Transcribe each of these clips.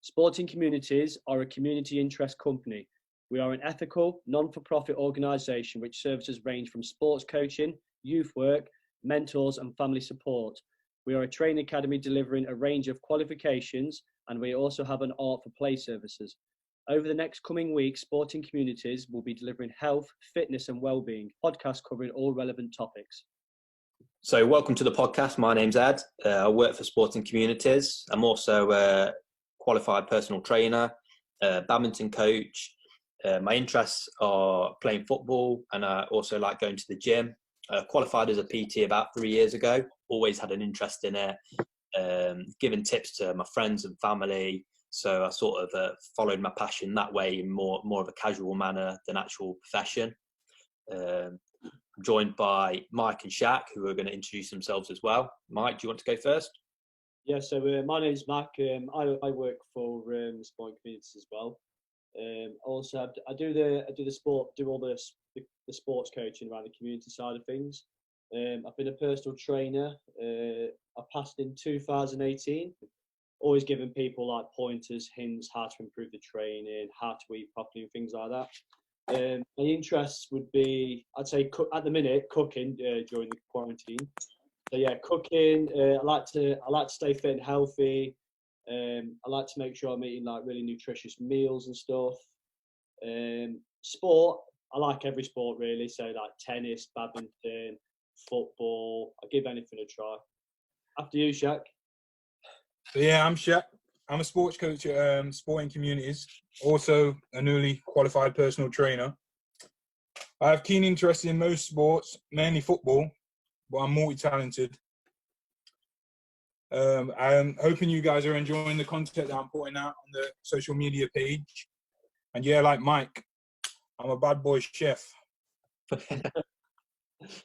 Sporting Communities are a community interest company. We are an ethical, non-for-profit organisation which services range from sports coaching, youth work, mentors and family support. We are a training academy delivering a range of qualifications, and we also have an art for play services. Over the next coming weeks, Sporting Communities will be delivering health, fitness and wellbeing podcasts covering all relevant topics. So welcome to the podcast. My name's Ed. I work for Sporting Communities. I'm also a qualified personal trainer, badminton coach. My interests are playing football, and I also like going to the gym. Qualified as a PT about 3 years ago. Always had an interest in it, giving tips to my friends and family. So I sort of followed my passion that way in more of a casual manner than actual profession. I'm joined by Mike and Shaq, who are going to introduce themselves as well. Mike, do you want to go first? Yeah, so my name's Mac. I work for Sporting Communities as well. Also, I do all the sports coaching around the community side of things. I've been a personal trainer. I passed in 2018. Always giving people like pointers, hints, how to improve the training, how to eat properly, and things like that. My interests would be, I'd say, at the minute, cooking during the quarantine. So yeah, cooking. I like to stay fit and healthy. I like to make sure I'm eating like really nutritious meals and stuff. Sport. I like every sport really. So like tennis, badminton, football. I give anything a try. After you, Shaq. Yeah, I'm Shaq. I'm a sports coach at Sporting Communities, also a newly qualified personal trainer. I have keen interest in most sports, mainly football, but I'm multi-talented. I'm hoping you guys are enjoying the content that I'm putting out on the social media page. And yeah, like Mike, I'm a bad boy chef.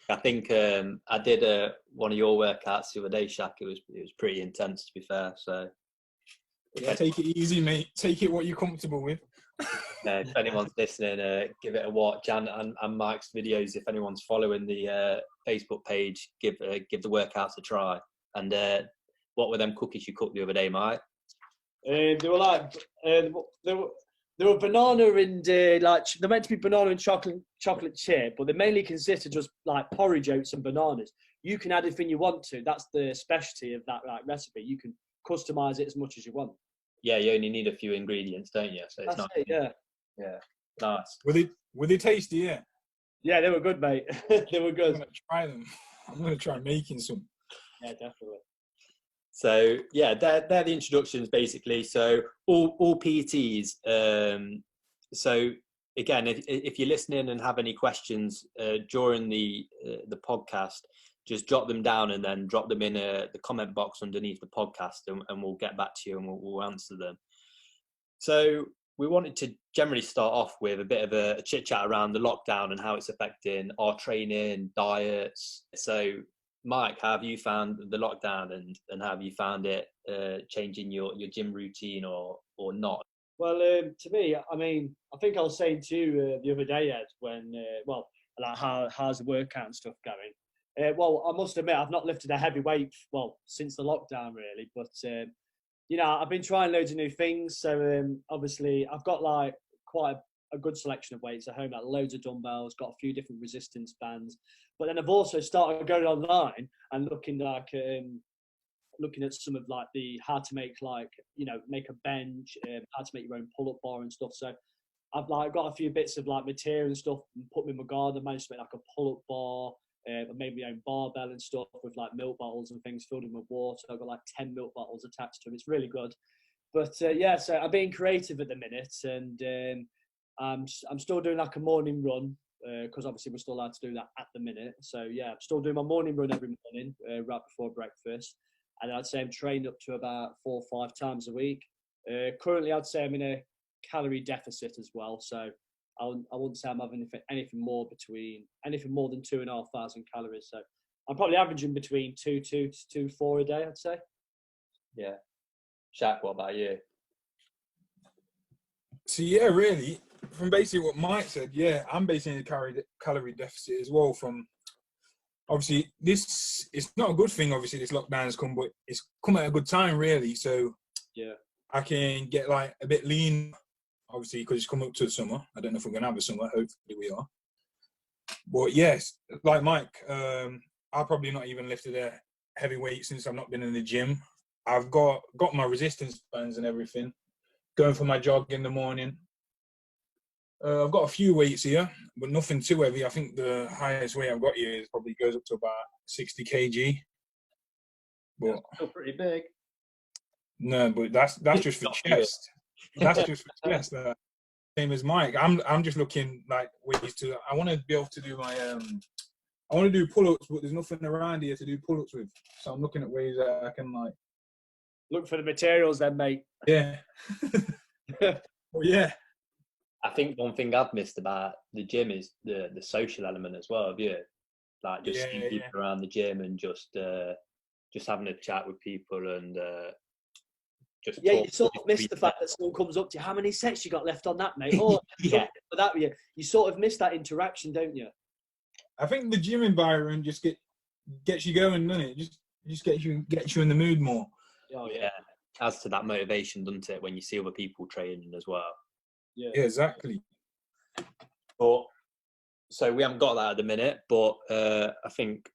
I think I did one of your workouts the other day, Shaq. It was pretty intense, to be fair. So yeah, take it easy, mate. Take it what you're comfortable with. If anyone's listening, give it a watch. And Mike's videos, if anyone's following the Facebook page, give the workouts a try. And what were them cookies you cooked the other day, Mike? They were like they were banana and like they're meant to be banana and chocolate chip, but they mainly consist of just like porridge oats and bananas. You can add anything you want to. That's the specialty of that like recipe. You can customize it as much as you want. Yeah, you only need a few ingredients, don't you? So it's That's it, yeah, nice. Were they tasty? Yeah. Yeah, they were good, mate. They were good. I'm gonna try them. I'm gonna try making some. Yeah, definitely. So yeah, they're the introductions basically. So all PTs. So again, if you're listening and have any questions during the podcast, just jot them down and then drop them in the comment box underneath the podcast, and we'll get back to you and we'll answer them. So we wanted to generally start off with a bit of a chit chat around the lockdown and how it's affecting our training, diets. So Mike, how have you found the lockdown and how have you found it changing your gym routine or not? Well, to me, I mean, I think I was saying to you the other day, Ed, when, like how's the workout and stuff going? Well, I must admit, I've not lifted a heavy weight, since the lockdown really, but, I've been trying loads of new things. So obviously I've got like quite a good selection of weights at home, like loads of dumbbells, got a few different resistance bands. But then I've also started going online and looking at some of like the how to make make a bench, how to make your own pull-up bar and stuff. So I've like got a few bits of like material and stuff and put them in my garden. Managed to make like a pull-up bar, I made my own barbell and stuff with like milk bottles and things filled in with water. I've got like 10 milk bottles attached to them. It's really good. But so I'm being creative at the minute, and I'm still doing like a morning run. Because obviously we're still allowed to do that at the minute. So yeah, I'm still doing my morning run every morning, right before breakfast. And I'd say I'm trained up to about 4 or 5 times a week. Currently, I'd say I'm in a calorie deficit as well. So I wouldn't say I'm having anything more than 2,500 calories. So I'm probably averaging between 2 to 4 a day, I'd say. Yeah. Shaq, what about you? So yeah, really, from basically what Mike said, yeah, I'm basically in a calorie deficit as well. From obviously, it's not a good thing. Obviously, this lockdown has come, but it's come at a good time, really. So yeah, I can get like a bit lean, obviously, because it's come up to the summer. I don't know if we're going to have a summer. Hopefully we are. But yes, like Mike, I've probably not even lifted a heavy weight since I've not been in the gym. I've got my resistance bands and everything. Going for my jog in the morning. I've got a few weights here, but nothing too heavy. I think the highest weight I've got here is probably goes up to about 60 kg. But That's still pretty big. no, but that's just for chest. That's just for chest. Same as Mike. I'm just looking like ways to. I want to be able to do my I want to do pull-ups, but there's nothing around here to do pull-ups with. So I'm looking at ways that I can like look for the materials, then, mate. Yeah. Well, yeah. I think one thing I've missed about the gym is the social element as well. Have you? Like just seeing people around the gym and just having a chat with people and just you sort of miss the fact that someone comes up to you. How many sets you got left on that, mate? Oh, yeah. That you sort of miss that interaction, don't you? I think the gym environment just gets you going, doesn't it? Just gets you in the mood more. Oh yeah. Adds to that motivation, doesn't it? When you see other people training as well. Yeah, exactly. But so we haven't got that at the minute, but I think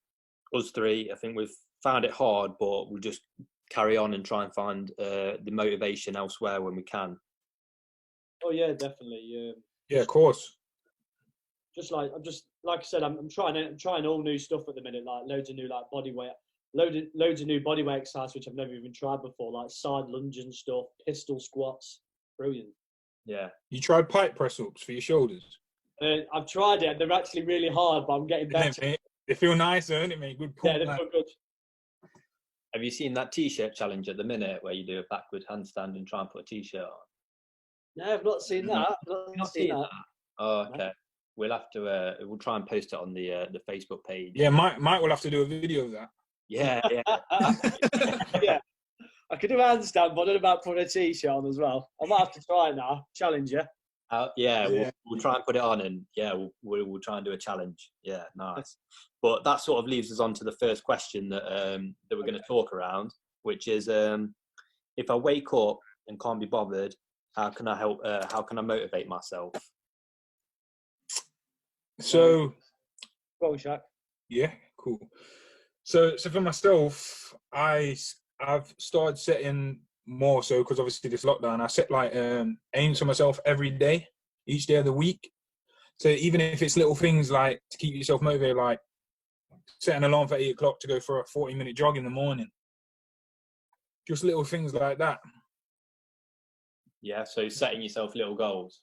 us three, I think we've found it hard, but we'll just carry on and try and find the motivation elsewhere when we can. Oh yeah, definitely. Yeah, of course. Just like I said, I'm trying all new stuff at the minute, like loads of new like body weight, loads of new body weight exercise which I've never even tried before, like side lunge and stuff, pistol squats, brilliant. Yeah. You tried pipe press ups for your shoulders? I've tried it. They're actually really hard, but I'm getting better. Yeah, they feel nicer, don't it, mate? Good pump. Yeah, they feel good. Have you seen that T-shirt challenge at the minute where you do a backward handstand and try and put a T-shirt on? No, I've not seen that. I've not seen that. Oh, okay. We'll have to. We'll try and post it on the Facebook page. Yeah, Mike will have to do a video of that. Yeah. Yeah. I could do a handstand, but I don't know about putting a T-shirt on as well. I might have to try it now. Challenge you. We'll try and put it on, and we'll try and do a challenge. Yeah, nice. But that sort of leaves us on to the first question that we're going to talk around, which is if I wake up and can't be bothered, how can I help? How can I motivate myself? So, go on, Shaq. Yeah, cool. So for myself, I've started setting more so because obviously this lockdown. I set like aims for myself every day, each day of the week. So even if it's little things like to keep yourself motivated, like set an alarm for 8 o'clock to go for a 40-minute jog in the morning. Just little things like that. Yeah, so setting yourself little goals.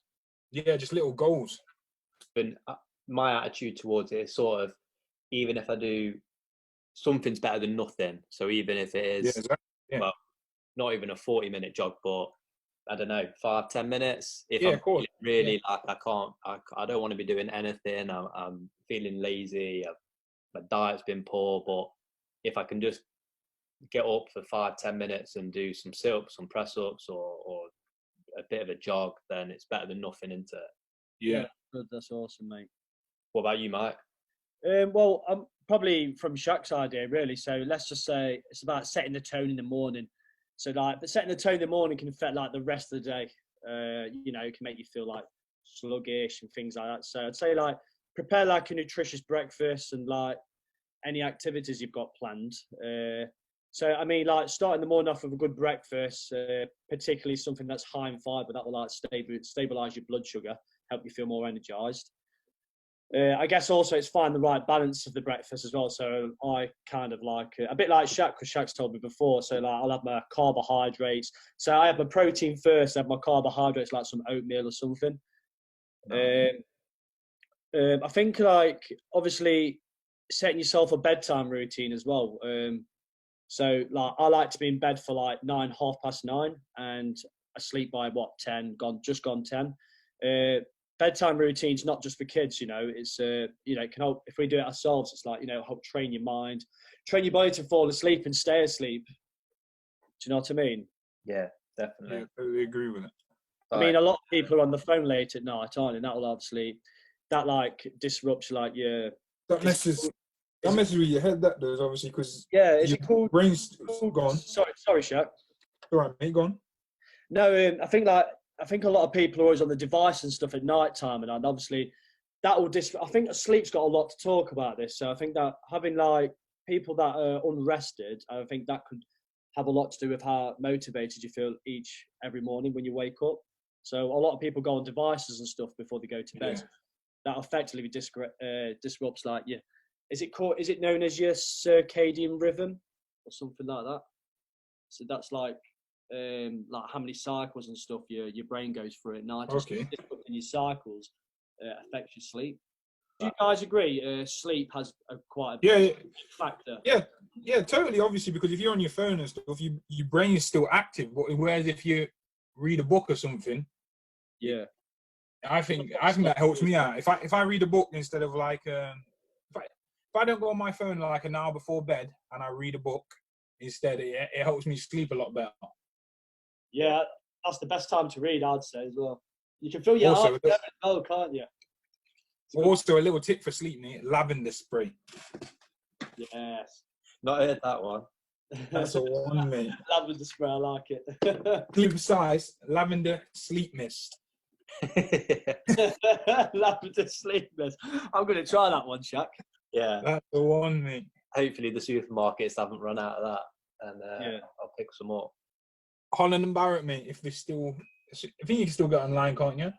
Yeah, just little goals. But my attitude towards it is sort of, even if I do, something's better than nothing. So even if it is, well, not even a 40-minute jog, but I don't know, 5-10 minutes. If I'm really like I don't want to be doing anything. I'm feeling lazy. My diet's been poor, but if I can just get up for 5-10 minutes and do some sit-ups, some press-ups, or a bit of a jog, then it's better than nothing, isn't it? Yeah. Good. That's awesome, mate. What about you, Mike? Well, I'm probably from Shaq's idea, really. So let's just say it's about setting the tone in the morning. So but setting the tone in the morning can affect like the rest of the day. It can make you feel like sluggish and things like that. So I'd say like prepare like a nutritious breakfast and like any activities you've got planned. So I mean, like starting the morning off with a good breakfast, particularly something that's high in fibre, that will like stabilise your blood sugar, help you feel more energised. I guess also it's find the right balance of the breakfast as well. So I kind of like a bit like Shaq, because Shaq's told me before. So like I'll have my carbohydrates. So I have my protein first, I have my carbohydrates like some oatmeal or something. I think like obviously setting yourself a bedtime routine as well. So like I like to be in bed for like 9, 9:30, and I sleep by 10, just gone 10. Bedtime routine's not just for kids, it's, it can help, if we do it ourselves, it's like, help train your mind, train your body to fall asleep and stay asleep. Do you know what I mean? Yeah, definitely. Yeah, I totally agree with it. I mean, a lot of people are on the phone late at night, aren't they? And that'll obviously, that like disrupts like your... That messes with your head, that does, obviously, because is it called... brain's gone. Sorry, Shaq. All right, mate, go on. No, I think a lot of people are always on the device and stuff at night time, and obviously that will I think sleep's got a lot to talk about this. So I think that having like people that are unrested, I think that could have a lot to do with how motivated you feel every morning when you wake up. So a lot of people go on devices and stuff before they go to bed. Yeah. That effectively disrupts like your, is it known as your circadian rhythm or something like that? So that's like how many cycles and stuff your brain goes through at night. Okay. Disrupting your cycles affects your sleep. Do you guys agree? Sleep has quite a big factor. Yeah, totally. Obviously, because if you're on your phone and stuff, your brain is still active. But whereas if you read a book or something, yeah, I think that helps me out. If I read a book instead of like if I don't go on my phone like an hour before bed and I read a book instead, it helps me sleep a lot better. Yeah, that's the best time to read, I'd say as well. You can feel your Also, eyes as well, can't you? Also, a little tip for sleep, mate: lavender spray. Yes. Not heard that one. That's a one, mate. Lavender spray, I like it. Sleep size lavender sleep mist. Lavender sleep mist. I'm going to try that one, Shaq. Yeah. That's the one, mate. Hopefully the supermarkets haven't run out of that, and I'll pick some up. Holland and Barrett, mate. If they still, I think you can still get online, can't you?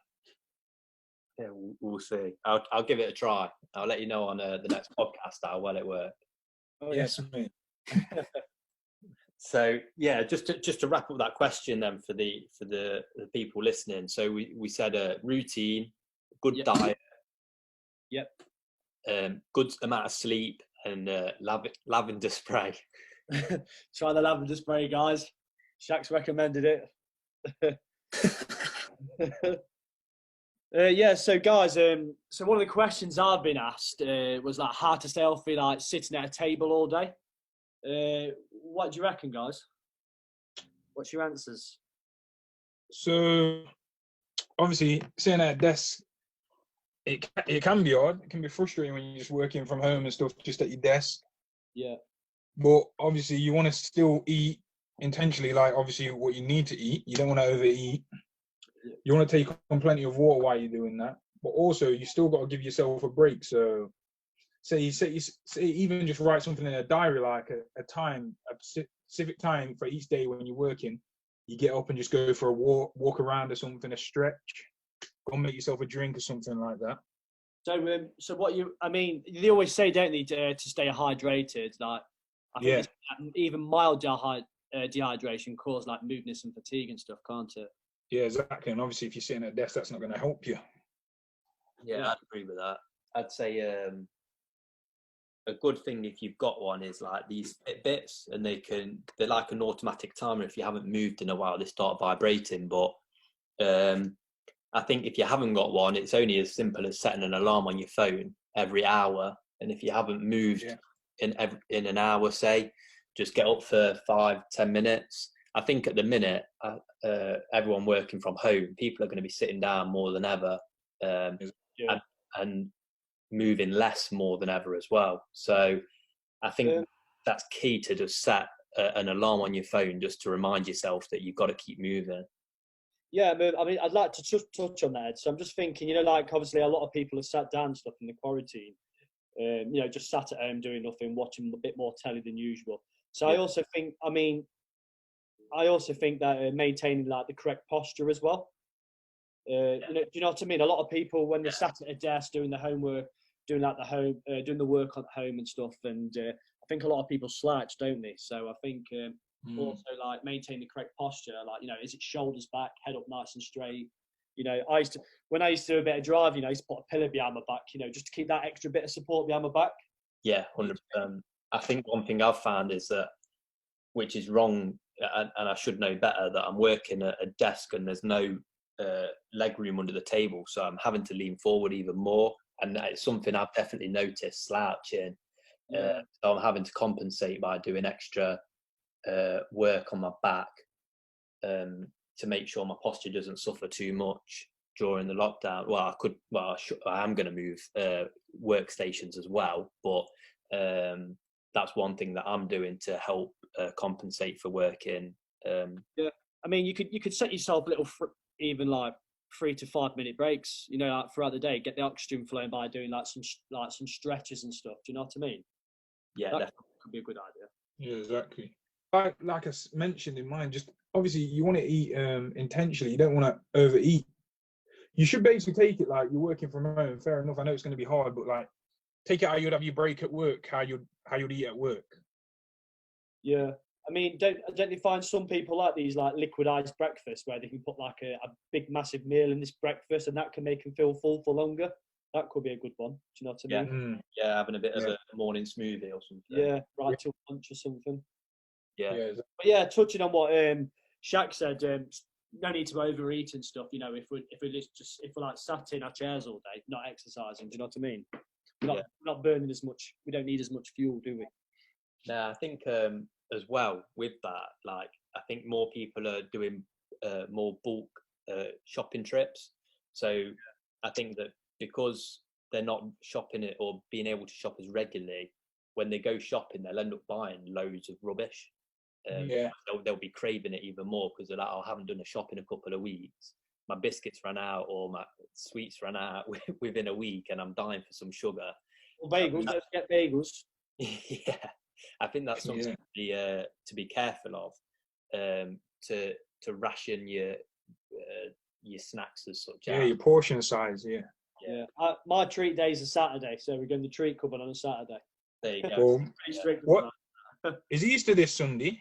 Yeah, we'll see. I'll give it a try. I'll let you know on the next podcast how well it worked. Oh, yes, mate. So yeah, just to wrap up that question then for the people listening. So we said a routine, good diet, good amount of sleep, and lavender spray. Try the lavender spray, guys. Shaq's recommended it. Yeah, so guys, so one of the questions I've been asked was like how to stay healthy, like sitting at a table all day. What do you reckon, guys? What's your answers? So, obviously, sitting at a desk, it can be hard. It can be frustrating when you're just working from home and stuff, just at your desk. Yeah. But obviously, you want to still eat intentionally, like obviously what you need to eat. You don't want to overeat. You want to take on plenty of water while you're doing that. But also, you still got to give yourself a break. So, say even just write something in a diary, like a specific time for each day when you're working. You get up and just go for a walk around or something, a stretch. Go and make yourself a drink or something like that. So they always say, don't they, to stay hydrated? Like, I think even mild dehydration cause like moodiness and fatigue and stuff, can't it? Yeah, exactly. And obviously, if you're sitting at a desk, that's not going to help you. Yeah, I'd agree with that. I'd say a good thing if you've got one is like these Fitbits, and they're like an automatic timer. If you haven't moved in a while, they start vibrating. But I think if you haven't got one, it's only as simple as setting an alarm on your phone every hour. And if you haven't moved in an hour, say, just get up for 5-10 minutes. I think at the minute, everyone working from home, people are going to be sitting down more than ever, and moving less more than ever as well. So I think that's key to just set an alarm on your phone just to remind yourself that you've got to keep moving. Yeah, I mean, I'd like to just touch on that. So I'm just thinking, like obviously a lot of people have sat down and stuff in the quarantine, just sat at home doing nothing, watching a bit more telly than usual. So I also think that maintaining like the correct posture as well. Do you know what I mean? A lot of people when they're sat at a desk doing the homework, doing the work at home and stuff, and I think a lot of people slouch, don't they? So I think also like maintain the correct posture, like is it shoulders back, head up nice and straight. When I used to do a bit of driving, I used to put a pillow behind my back, just to keep that extra bit of support behind my back. Yeah, 100%. I think one thing I've found is that, which is wrong, and I should know better, that I'm working at a desk and there's no leg room under the table, so I'm having to lean forward even more, and it's something I've definitely noticed, slouching. So I'm having to compensate by doing extra work on my back to make sure my posture doesn't suffer too much during the lockdown. I am going to move workstations as well, but that's one thing that I'm doing to help compensate for working I mean, you could set yourself little, even like 3 to 5 minute breaks. You know, like throughout the day, get the oxygen flowing by doing like some stretches and stuff. Do you know what I mean? Yeah, that could be a good idea. Yeah, exactly. Like I mentioned in mine, just obviously you want to eat intentionally. You don't want to overeat. You should basically take it like you're working from home. Fair enough. I know it's going to be hard, but like take it how you'd have your break at work, how you'd eat at work. Yeah. I mean, don't you find some people like these like liquidized breakfast where they can put like a big massive meal in this breakfast and that can make them feel full for longer? That could be a good one. Do you know what I mean? Yeah, having a bit of a morning smoothie or something. Yeah, right till lunch or something. Yeah. Exactly. But yeah, touching on what Shaq said, no need to overeat and stuff. You know, if we're like sat in our chairs all day, not exercising. Do you know what I mean? We're not burning as much. We don't need as much fuel, do we? No, I think as well with that, like I think more people are doing more bulk shopping trips. So I think that because they're not shopping it or being able to shop as regularly, when they go shopping, they'll end up buying loads of rubbish. They'll be craving it even more because they're like, oh, I haven't done a shop in a couple of weeks. My biscuits ran out or my sweets ran out within a week, and I'm dying for some sugar. Well, bagels. Don't forget bagels. Yeah, I think that's something to be careful of. To ration your snacks as such. Yeah, your portion size. Yeah. Yeah. My treat day is a Saturday, so we're going to treat cupboard on a Saturday. There you go. Cool. Pretty strict. What is Easter this Sunday?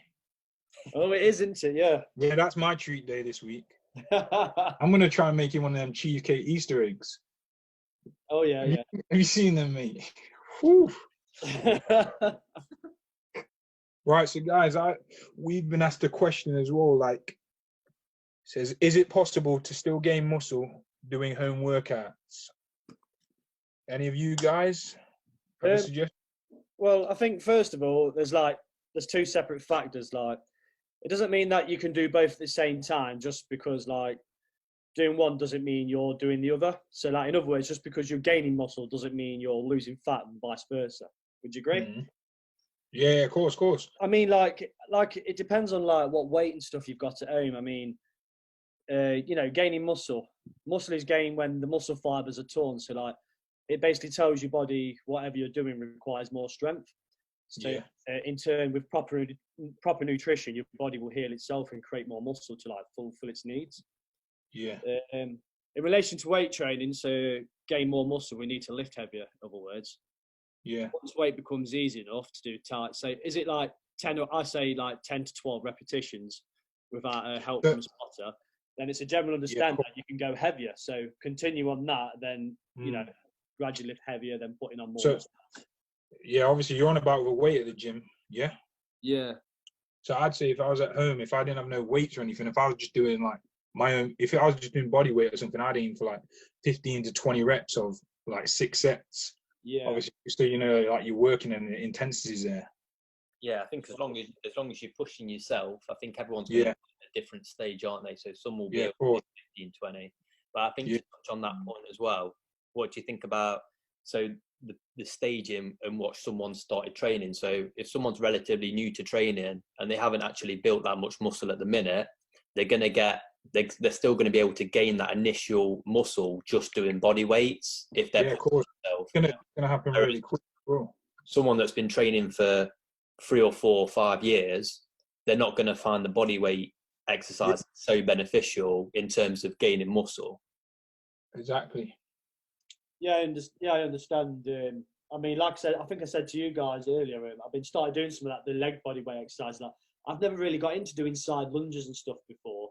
Oh, it is, isn't it? Yeah. Yeah, that's my treat day this week. I'm gonna try and make him one of them cheesecake Easter eggs. Oh yeah, yeah. Have you seen them, mate? Whew. Right, so guys, we've been asked a question as well. Like, says, is it possible to still gain muscle doing home workouts? Any of you guys have a suggestion? Well, I think first of all, there's two separate factors. Like, it doesn't mean that you can do both at the same time, just because like doing one doesn't mean you're doing the other. So, like in other words, just because you're gaining muscle doesn't mean you're losing fat, and vice versa. Would you agree? Mm-hmm. Yeah, of course. I mean, like it depends on like what weight and stuff you've got at home. I mean, you know, gaining muscle is gained when the muscle fibers are torn. So, like, it basically tells your body whatever you're doing requires more strength. So, in turn, with proper nutrition, your body will heal itself and create more muscle to like fulfill its needs. Yeah. In relation to weight training, so gain more muscle, we need to lift heavier. In other words. Yeah. Once weight becomes easy enough to do tight, so is it like 10? I say like 10 to 12 repetitions without help from a spotter. Then it's a general understanding that you can go heavier. So continue on that, then you know, gradually lift heavier, then putting on more. So, yeah, obviously you're on about the weight at the gym, yeah. Yeah. So I'd say if I was at home, if I didn't have no weights or anything, if I was just doing like my own, if I was just doing body weight or something, I'd aim for like 15 to 20 reps of like 6 sets. Yeah. Obviously, so you know, like you're working and the intensity's there. Yeah, I think as long as you're pushing yourself, I think everyone's going to be at a different stage, aren't they? So some will be able to do 15, 20. But I think to touch on that point as well, what do you think about the staging and what someone started training? So if someone's relatively new to training and they haven't actually built that much muscle at the minute, they're still going to be able to gain that initial muscle just doing body weights if they're of course. It's gonna happen really quick. Bro. Someone that's been training for 3 or 4 or 5 years, they're not going to find the body weight exercise so beneficial in terms of gaining muscle. Exactly. Yeah, I understand. I mean, like I said, I think I said to you guys earlier, I've been started doing some of that, the leg body weight exercise. Like, I've never really got into doing side lunges and stuff before.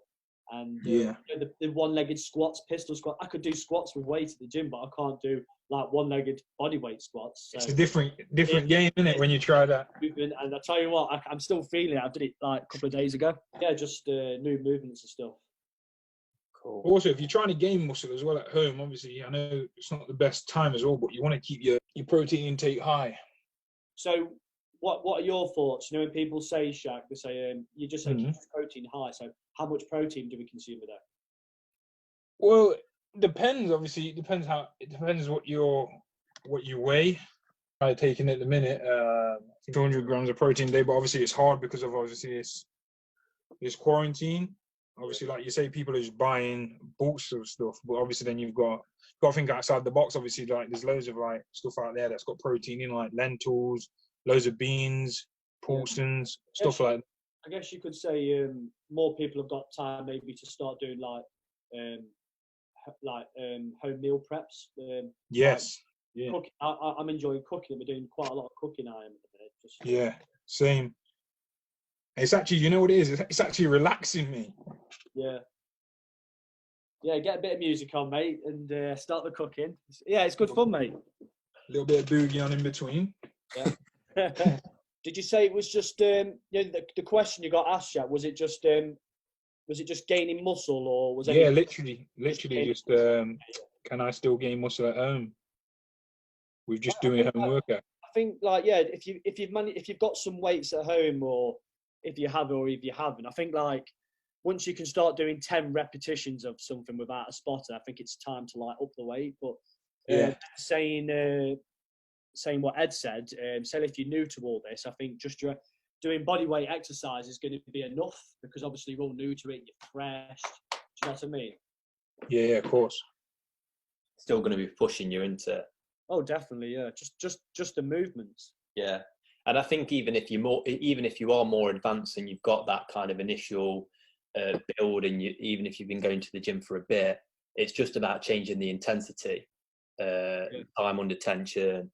And you know, the one-legged squats, pistol squat. I could do squats with weight at the gym, but I can't do like one-legged body weight squats. So it's a different game, isn't it, when you try that? And I tell you what, I'm still feeling it. I did it like a couple of days ago. Yeah, just new movements and stuff. Cool. Also, if you're trying to gain muscle as well at home, obviously, I know it's not the best time as well, but you want to keep your protein intake high. So, what are your thoughts? You know, when people say, Shaq, they say you just say keep protein high. So, how much protein do we consume a day? Well, depends. Obviously, it depends what you weigh. I'm taking at the minute 200 grams of protein a day, but obviously it's hard because of this quarantine. Obviously, like you say, people are just buying bulks of stuff, but obviously then you've got to think outside the box. Obviously, like there's loads of like stuff out there that's got protein in, like lentils, loads of beans, portions, stuff like that. I guess you could say more people have got time maybe to start doing home meal preps. Yes. Yeah. Cooking. I'm enjoying cooking. We're doing quite a lot of cooking. I am at the minute. Yeah, same. It's actually, you know what it is? It's actually relaxing me. Yeah. Yeah, get a bit of music on, mate, and start the cooking. Yeah, it's good fun, mate. A little bit of boogie on in between. Yeah. Did you say it was just the question you got asked? Was it just gaining muscle, or was it? Yeah, literally just can I still gain muscle at home? We're just doing a home workout. I think if you've got some weights at home, or if you haven't, I think like once you can start doing 10 repetitions of something without a spotter, I think it's time to like up the weight. But saying what Ed said, say if you're new to all this, I think just doing body weight exercise is going to be enough, because obviously you're all new to it, you're fresh. Do you know what I mean? Yeah, of course. Still going to be pushing you into it. Oh, definitely, yeah. Just the movements. Yeah, and I think even if you are more advanced and you've got that kind of initial build, and even if you've been going to the gym for a bit, it's just about changing the intensity, time under tension.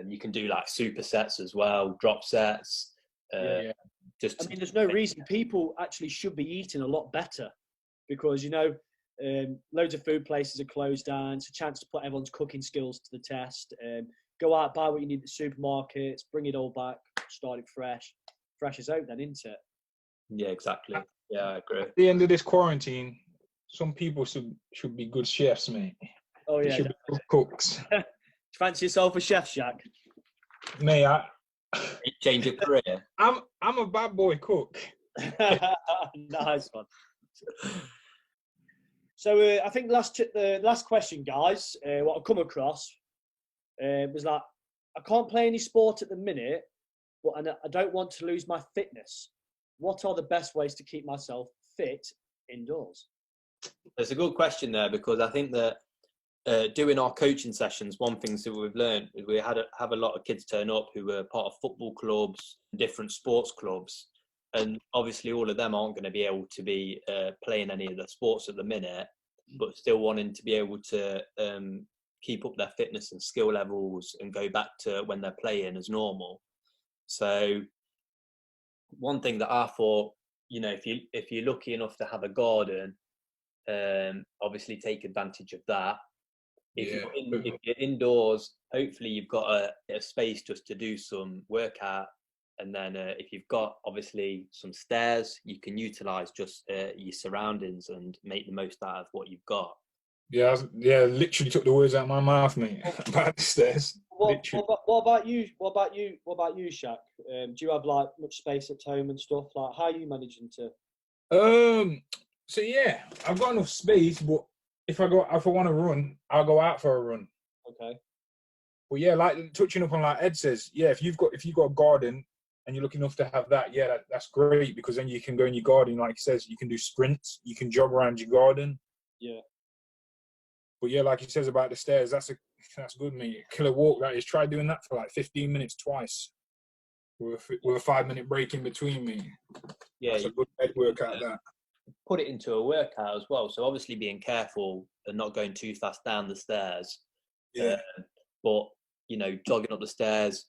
You can do like supersets as well, drop sets. There's no reason people actually should be eating a lot better, because loads of food places are closed down. It's a chance to put everyone's cooking skills to the test. Go out, buy what you need at the supermarkets, bring it all back, start it fresh as out then, isn't it? Yeah, exactly. Yeah, I agree. At the end of this quarantine, some people should be good chefs, mate. Oh yeah, they should be good cooks. Fancy yourself a chef, Shaq? Mate, change your career. I'm a bad boy cook. Nice one. So I think the last question, guys, what I've come across was like, I can't play any sport at the minute, but I don't want to lose my fitness. What are the best ways to keep myself fit indoors? It's a good question there, because I think that doing our coaching sessions, one thing that we've learned is we have a lot of kids turn up who are part of football clubs, different sports clubs, and obviously all of them aren't going to be able to be playing any of the sports at the minute, but still wanting to be able to keep up their fitness and skill levels and go back to when they're playing as normal. So one thing that I thought, if you're lucky enough to have a garden, obviously take advantage of that. If you're indoors, hopefully you've got a space just to do some workout. And then if you've got obviously some stairs, you can utilize just your surroundings and make the most out of what you've got. Yeah, literally took the words out of my mouth, mate. About the stairs. What about you? What about you, Shaq? Do you have like much space at home and stuff? Like, how are you managing to? So yeah, I've got enough space, but if I want to run, I'll go out for a run. Okay. Well, yeah, like touching up on like Ed says, yeah, if you've got a garden and you're lucky enough to have that, yeah, that's great, because then you can go in your garden, like he says, you can do sprints, you can jog around your garden. Yeah. But yeah, like he says about the stairs, that's good, mate. Killer walk, that is. Try doing that for like 15 minutes twice, with a 5-minute break in between, me. Yeah, that's a good head workout. That put it into a workout as well. So obviously being careful and not going too fast down the stairs. Yeah. But jogging up the stairs,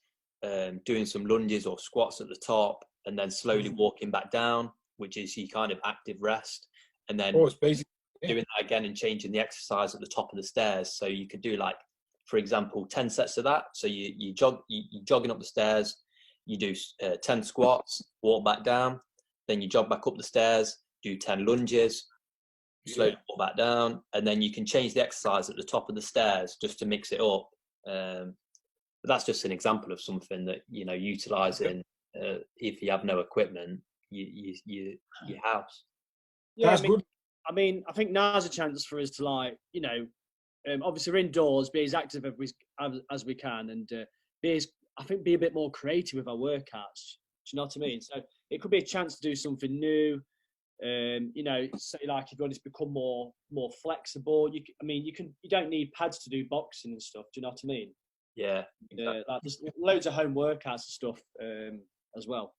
doing some lunges or squats at the top, and then slowly walking back down, which is your kind of active rest, and then it's basically doing that again and changing the exercise at the top of the stairs. So you could do, like, for example, 10 sets of that. So you're jogging up the stairs, you do 10 squats, walk back down, then you jog back up the stairs, do 10 lunges, slowly walk back down, and then you can change the exercise at the top of the stairs just to mix it up. But that's just an example of something that, utilising if you have no equipment, your house. Yeah, that's good. I mean, I think now's a chance for us to, like, obviously we're indoors, be as active as we can, and be a bit more creative with our workouts. Do you know what I mean? So it could be a chance to do something new. You know, say like if you want to become more flexible, you don't need pads to do boxing and stuff. Do you know what I mean? Yeah, exactly. Like there's loads of home workouts and stuff as well.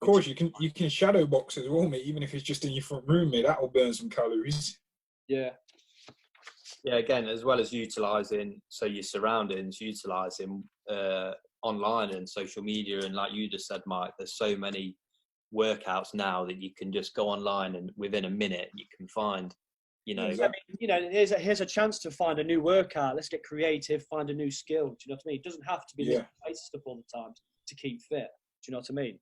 Of course, you can shadow box as well, mate. Even if it's just in your front room, mate, that will burn some calories. Yeah. Yeah, again, as well as utilising your surroundings, utilising online and social media, and like you just said, Mike, there's so many workouts now that you can just go online and within a minute you can find, you know. Exactly. I mean, you know, here's a chance to find a new workout. Let's get creative, find a new skill. Do you know what I mean? It doesn't have to be lifting weights stuff all the time to keep fit. Do you know what I mean?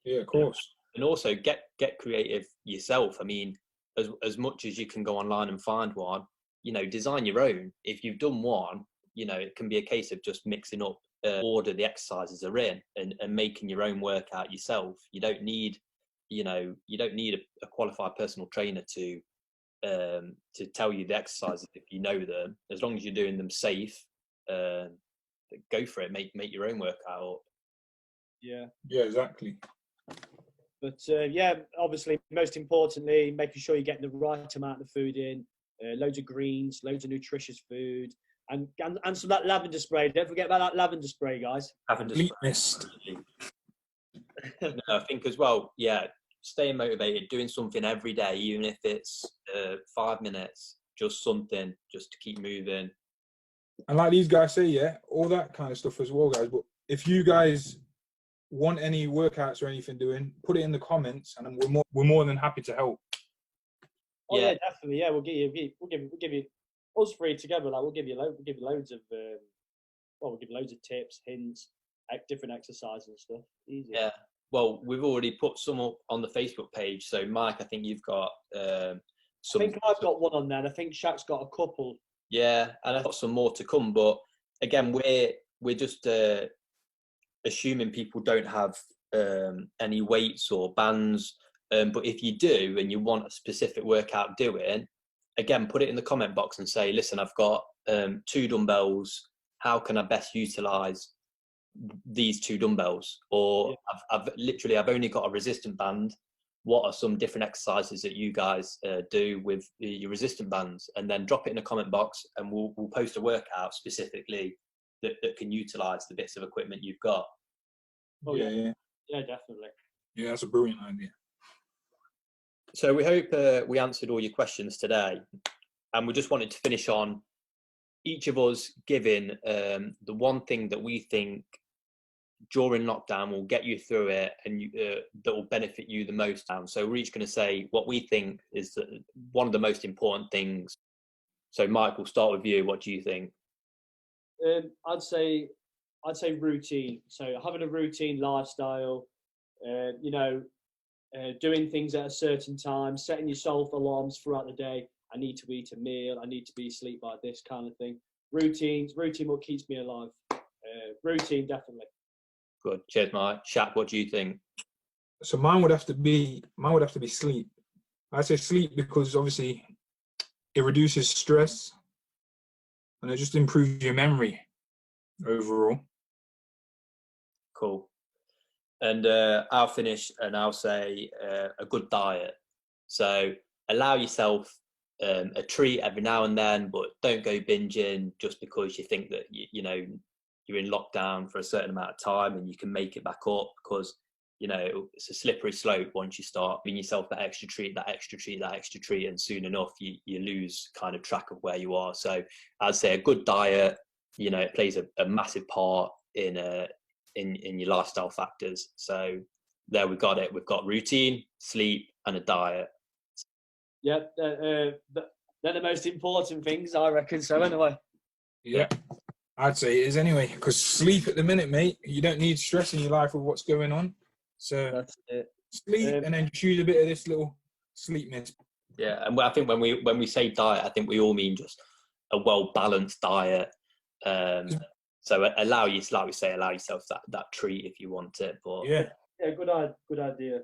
Yeah, of course. And also get creative yourself. I mean, as much as you can go online and find one, you know, design your own. If you've done one, you know, it can be a case of just mixing up order the exercises are in and making your own workout yourself. You don't need a qualified personal trainer to tell you the exercises if you know them. As long as you're doing them safe, go for it. Make your own workout. Yeah. Yeah, exactly. But yeah, obviously, most importantly, making sure you're getting the right amount of food in, loads of greens, loads of nutritious food, and some of that lavender spray. Don't forget about that lavender spray, guys. Lavender Sleep spray. mist. No, I think as well, yeah, staying motivated, doing something every day, even if it's 5 minutes, just something, just to keep moving. And like these guys say, yeah, all that kind of stuff as well, guys. But if you guys want any workouts or anything doing, put it in the comments, and we're more than happy to help. Oh yeah, definitely. Yeah, we'll give you us three together. Like we'll give you loads of we'll give you loads of tips, hints, different exercises and stuff. Easy. Yeah. Well, we've already put some up on the Facebook page. So, Mike, I think you've got some. I think I've got one on there. And I think Shaq's got a couple. Yeah, and I've got some more to come. But again, we're just assuming people don't have any weights or bands. But if you do and you want a specific workout doing, again, put it in the comment box and say, listen, I've got 2 dumbbells. How can I best utilize these 2 dumbbells? Or I've only got a resistant band. What are some different exercises that you guys do with your resistant bands? And then drop it in the comment box, and we'll post a workout specifically that can utilize the bits of equipment you've got. Oh yeah, definitely. Yeah, that's a brilliant idea. So we hope we answered all your questions today, and we just wanted to finish on each of us giving the one thing that we think during lockdown will get you through it and that will benefit you the most. So we're each going to say what we think is one of the most important things. So Mike, we'll start with you. What do you think? I'd say routine. So having a routine lifestyle, doing things at a certain time, setting yourself alarms throughout the day. I need to eat a meal. I need to be asleep by this kind of thing. Routine what keeps me alive. Routine, definitely. Good. Cheers, Mike. Shaq, what do you think? So mine would have to be sleep. I say sleep because obviously it reduces stress and it just improves your memory overall. Cool. And I'll finish and I'll say a good diet. So allow yourself a treat every now and then, but don't go binging just because you think that you're in lockdown for a certain amount of time and you can make it back up, because it's a slippery slope once you start giving yourself that extra treat, and soon enough you lose kind of track of where you are. So I'd say a good diet, it plays a massive part in your lifestyle factors. So there we got it. We've got routine, sleep, and a diet. Yep, they're the most important things, I reckon. So anyway. Yeah, I'd say it is anyway, because sleep at the minute, mate, you don't need stress in your life with what's going on. So that's it. Sleep and then choose a bit of this little sleep mist. Yeah, and I think when we say diet, I think we all mean just a well-balanced diet. So allow yourself that treat if you want it. But yeah, good idea.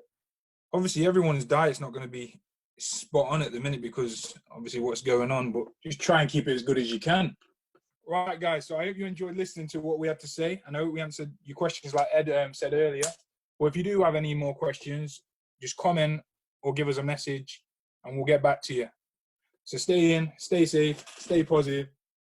Obviously, everyone's diet's not going to be spot on at the minute because obviously what's going on, but just try and keep it as good as you can. Right, guys, so I hope you enjoyed listening to what we had to say. I know we answered your questions like Ed said earlier. Well, if you do have any more questions, just comment or give us a message, and we'll get back to you. So stay in, stay safe, stay positive,